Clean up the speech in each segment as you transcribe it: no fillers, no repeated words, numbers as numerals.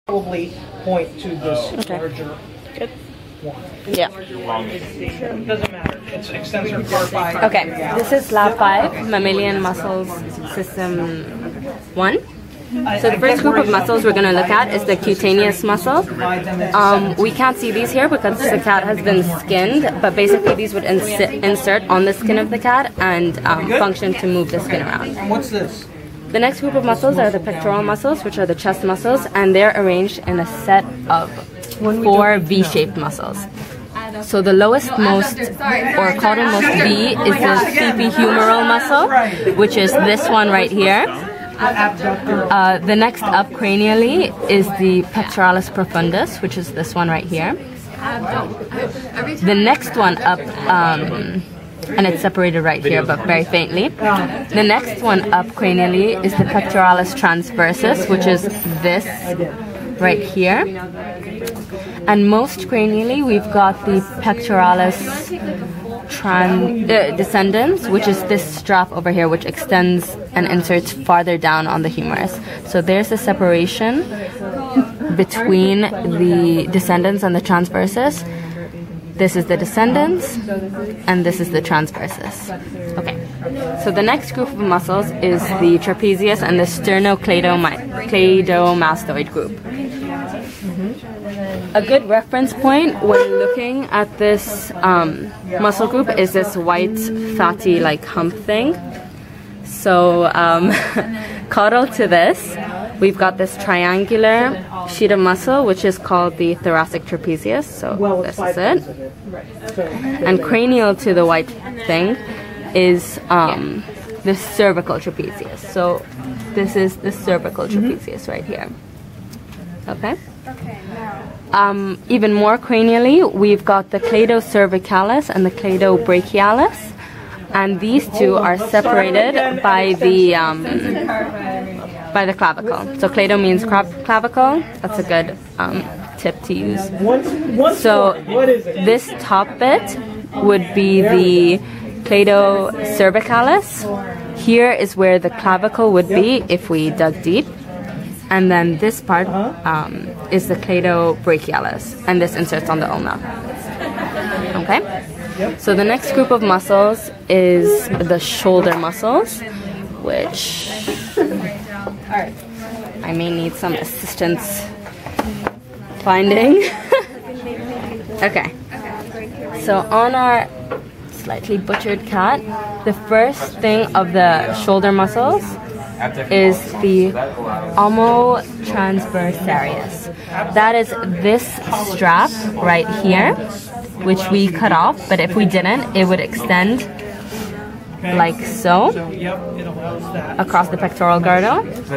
probably point to this larger Good. one. Yeah. It doesn't matter. It's extensor carpi. Okay, this is Lab 5, Mammalian Muscles System 1. So the first group of muscles we're going to look at is the cutaneous muscle. We can't see these here because the cat has been skinned, but basically these would insert on the skin of the cat and function to move the skin around. And what's this? The next group of muscles are the pectoral muscles, which are the chest muscles, and they're arranged in a set of 4 V-shaped muscles. So the lowest most, or caudal-most V, is the epiphumeral muscle, which is this one right here. The next up cranially is the pectoralis profundus, which is this one right here. The next one up, and it's separated right here, but very faintly. The next one up cranially is the pectoralis transversus, which is this right here. And most cranially, we've got the pectoralis descendens, which is this strap over here, which extends and inserts farther down on the humerus. So there's a separation between the descendens and the transversus. This is the descendens, and this is the transversus. Okay, so the next group of muscles is the trapezius and the sternocleidomastoid group. A good reference point when looking at this muscle group is this white, fatty, like hump thing. So caudal to this, we've got this triangular sheet of muscle, which is called the thoracic trapezius. So this is it. And cranial to the white thing is the cervical trapezius. So this is the cervical trapezius right here. Okay. Even more cranially, we've got the cladocervicalis and the cladobrachialis, and these two are separated by the clavicle. So clado means clavicle. That's a good tip to use. So this top bit would be the cladocervicalis. Here is where the clavicle would be if we dug deep. And then this part is the cladobrachialis, and this inserts on the ulna. Okay? So the next group of muscles is the shoulder muscles, which I may need some assistance finding. Okay. So on our slightly butchered cat, the first thing of the shoulder muscles is the omotransversarius. That is this strap right here, which we cut off, but if we didn't, it would extend like so across the pectoral girdle. So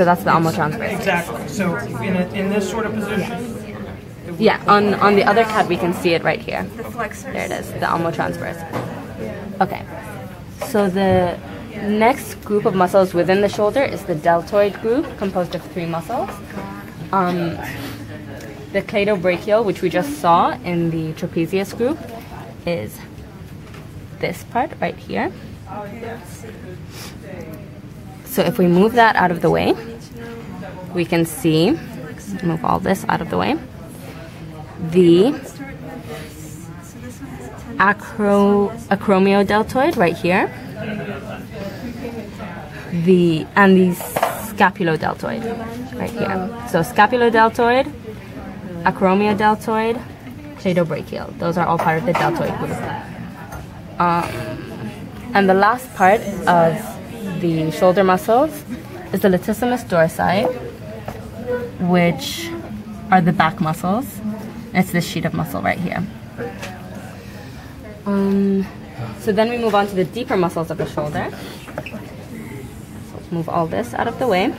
that's the omotransversarius. Exactly. So in this sort of position. Yeah, on the other cat we can see it right here. There it is, the omotransversus. Okay. So the next group of muscles within the shoulder is the deltoid group, composed of 3 muscles. The cladobrachial, which we just saw in the trapezius group, is this part right here. So if we move that out of the way, we can see, move all this out of the way, the acromiodeltoid right here, and the scapulodeltoid right here. So scapulodeltoid, acromiodeltoid, cladobrachial. Those are all part of the deltoid group. And the last part of the shoulder muscles is the latissimus dorsi, which are the back muscles. It's this sheet of muscle right here. So then we move on to the deeper muscles of the shoulder. Move all this out of the way.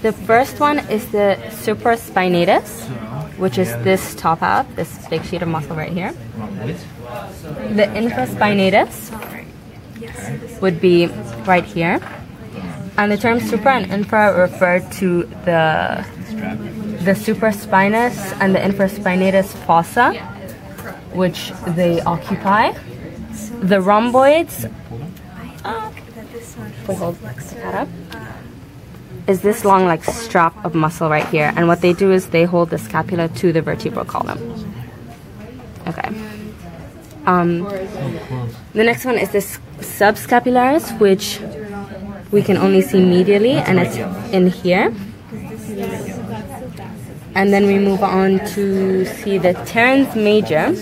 The first one is the supraspinatus, which is this top half, this big sheet of muscle right here. The infraspinatus would be right here. And the terms supra and infra refer to the supraspinous and the infraspinatus fossa, which they occupy. The rhomboids, if we hold the cat up, is this long like strap of muscle right here, and what they do is they hold the scapula to the vertebral column. Okay. The next one is this subscapularis, which we can only see medially, and it's in here. And then we move on to see the teres major,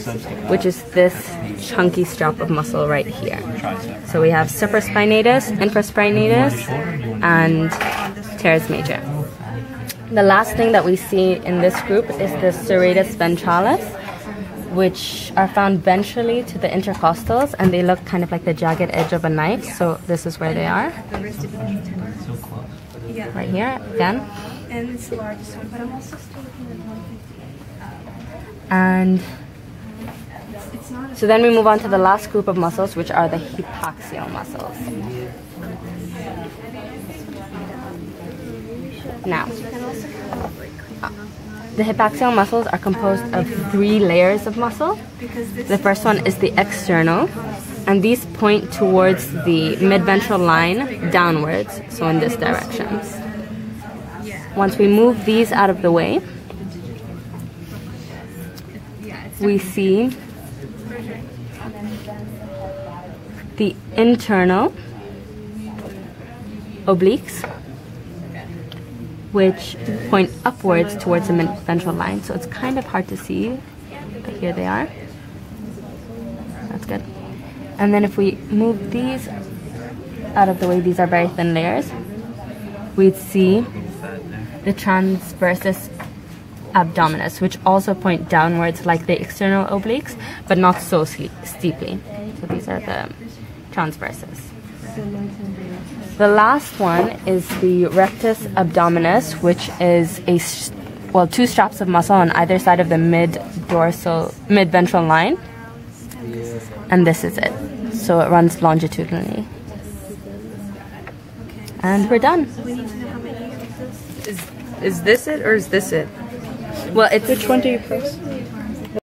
which is this chunky strap of muscle right here. So we have supraspinatus, infraspinatus, and teres major. The last thing that we see in this group is the serratus ventralis, which are found ventrally to the intercostals, and they look kind of like the jagged edge of a knife. So this is where they are. Right here, again. And it's the largest one, but I'm also still looking at 150. And so then we move on to the last group of muscles, which are the hypaxial muscles. Now, the hypaxial muscles are composed of 3 layers of muscle. The first one is the external, and these point towards the midventral line downwards, so in this direction. Once we move these out of the way, we see the internal obliques, which point upwards towards the midventral line. So it's kind of hard to see, but here they are. That's good. And then if we move these out of the way, these are very thin layers, we'd see the transversus abdominis, which also point downwards like the external obliques, but not so steeply. So these are the transversus. The last one is the rectus abdominis, which is 2 straps of muscle on either side of the midventral line, and this is it. So it runs longitudinally. And we're done. Is this it or is this it? Well, it's Which one do you press?